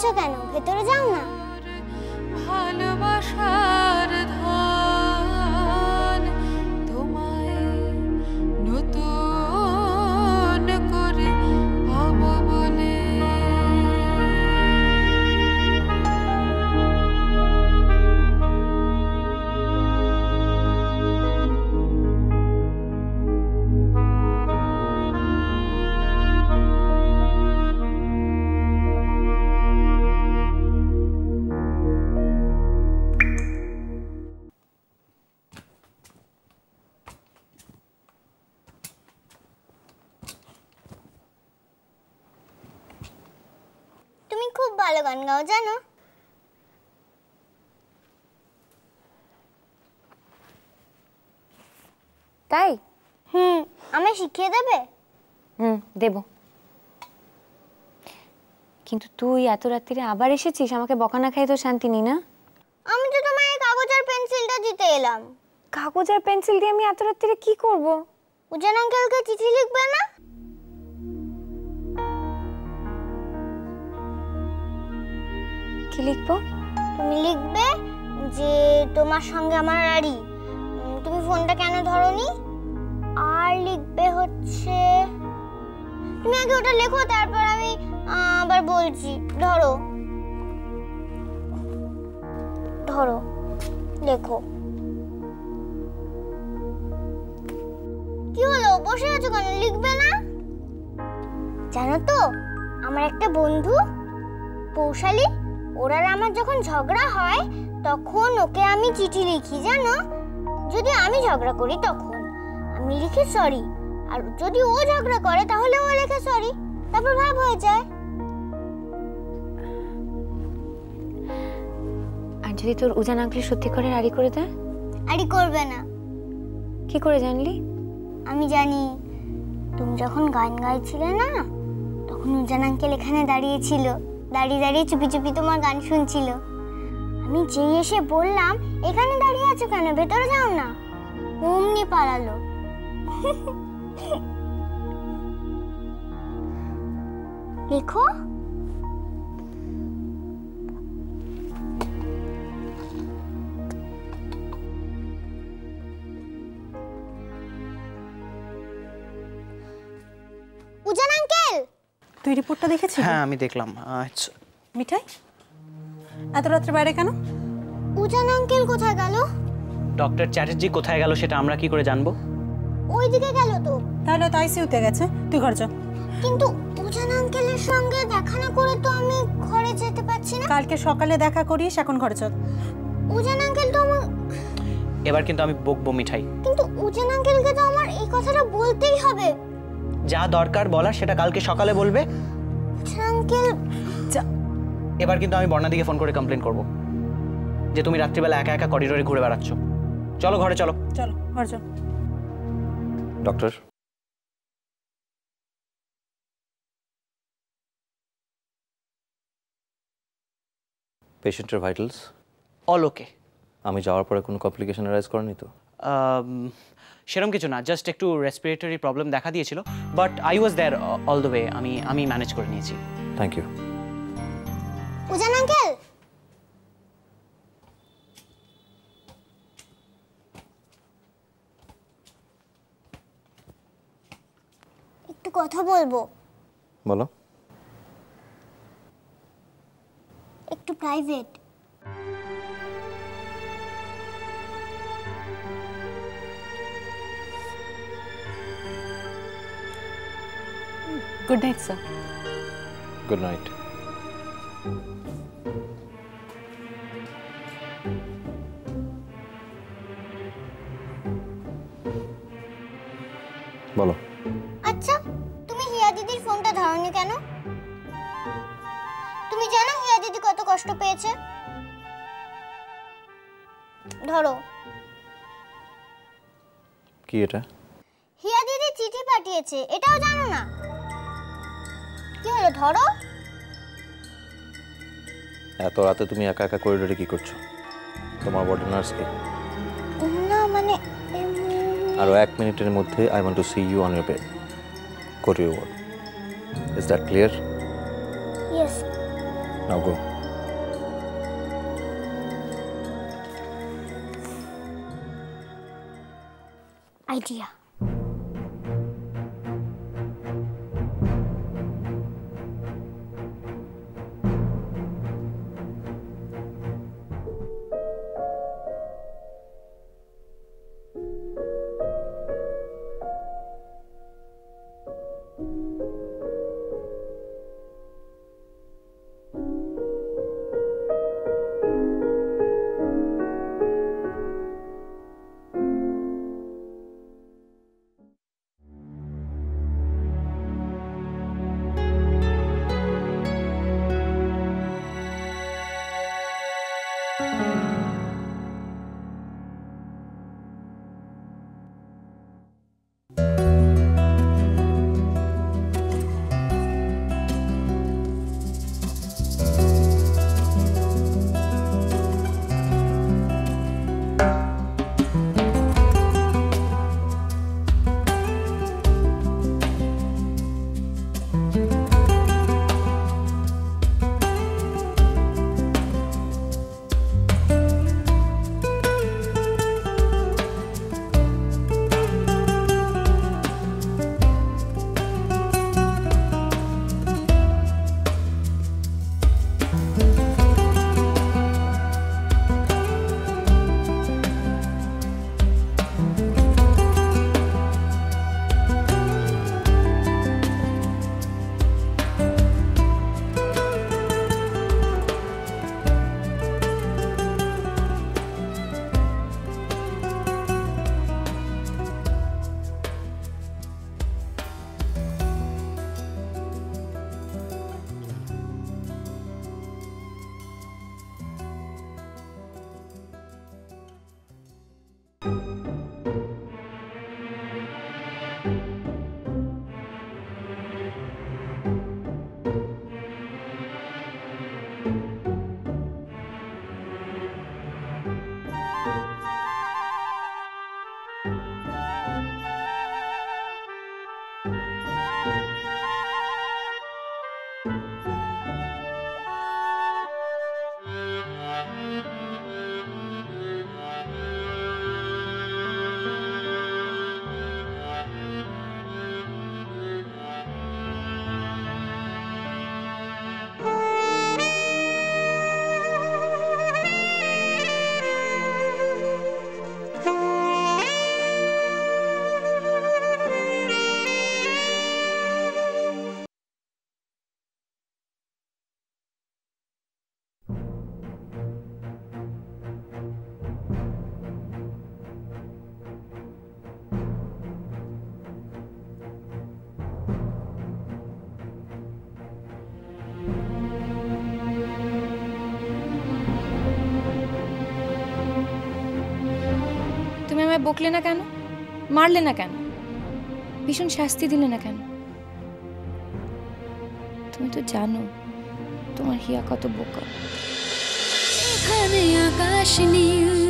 আনছো কেন? ভেতরে যাও না। ভালোবাসার ধান তোমায় নতুন করে পাবো বলে। তুমি খুব ভালো গান গাও জানো? তাই? আমায় শিখিয়ে দেবে? দেব। কিন্তু তুই এত রাত্রিরে আবার এসেছিস, আমাকে বকা না খাই তো শান্তি নেই না? আমি তো তোমায় কাগজ আর পেন্সিলটা দিতে এলাম। কাগজ আর পেন্সিল দিয়ে আমি এত রাত্রিরে কি করব? উজান আঙ্কেলকে চিঠি লিখবে না? কি লিখবো? তুমি লিখবে যে তোমার সঙ্গে আমার আড়ি, তুমি ফোনটা কেন ধরোনি। আর লিখবে হচ্ছে, তুমি আগে ওটা লেখো তারপর আমি আবার বলছি। ধরো ধরো লেখো। কি হলো, বসে আছো কেন? লিখবে না? জানো তো আমার একটা বন্ধু পৌশালী, ওর আর আমার যখন ঝগড়া হয় তখন ওকে আমি চিঠি লিখি জানো। যদি আমি ঝগড়া করি তখন আমি লিখি সরি, আর যদি ও ঝগড়া করে তাহলে ও লেখে সরি, তারপর ভাব হয়ে যায়। আর যদি তোর উজান আঙ্কেল সত্যি করে আড়ি করে দেয়? আরে করবে না। কি করে জানলি? আমি জানি, তুমি যখন গান গাইছিলে না তখন উজান আঙ্কেল এখানে দাঁড়িয়েছিল, দাঁড়িয়ে দাঁড়িয়ে চুপি চুপি তোমার গান শুনছিল। আমি যেই এসে বললাম এখানে দাঁড়িয়ে আছো কেন, ভেতরে যাও না, অমনি পালালো। দেখো উজান আঙ্কেল। তুই রিপোর্টটা দেখেছিস? হ্যাঁ আমি দেখলাম। মিঠাই এত রাত্রে বাইরে কেন? উজান আঙ্কেল কোথায় গেল? ডক্টর চ্যাটার্জি কোথায় গেল সেটা আমরা কি করে জানবো? ওইদিকে গেল তো। তাহলে তো আইসিইউতে গেছে, তুই ঘর যা। কিন্তু উজান আঙ্কেলের সঙ্গে দেখা না করে তো আমি ঘরে যেতে পারছি না। কালকে সকালে দেখা করিস, এখন ঘরে চল। উজান আঙ্কেল তো আমার, এবার কিন্তু আমি বকবো মিঠাই। কিন্তু উজান আঙ্কেলকে তো আমার এই কথাটা বলতেই হবে। যা দরকার বলার সেটা কালকে সকালে বলবে। উজান আঙ্কেল যা। এবার কিন্তু আমি বর্ণাদিকে ফোন করে কমপ্লেন করব যে তুমি রাত্রিবেলা একা একা করিডোরে ঘুরে বেড়াচ্ছ। চলো ঘরে চলো। চলো ঘর চল। ডক্টর, পেশেন্টের ভাইটালস অল ওকে। আমি যাওয়ার পরে কোনো কমপ্লিকেশন অ্যারাইজ করেনি তো? সেরকম কিছু না, জাস্ট একটু রেসপিরেটরি প্রবলেম দেখা দিয়েছিল, but I was there all the way. আমি ম্যানেজ করে নিয়েছি। Thank you. উজান আঙ্কেল, একটু কথা বলবো। বলো। একটু private. Good night sir. Good night. বলো। আচ্ছা, তুমি হিয়া দিদির ফোনটা ধরোনি কেন? তুমি জানো হিয়া দিদি কত কষ্ট পেয়েছে? ধরো। কি এটা? হিয়া দিদি চিঠি পাঠিয়েছে, এটাও জানো না? কি হলো, ধরো। এত রাতে তুমি একা একা করিডোরে কি করছো? তোমার বডি নার্স কে? না মানে আরো 1 মিনিটের মধ্যে I want to see you on your bed. Go to your ward. Is that clear? Yes. Now go. Idea. আমায় বকলে না কেন, মারলে না কেন, ভীষণ শাস্তি দিলে না কেন? তুমি তো জানো তোমার হিয়া কত বোকা। এখানে আকাশ নীল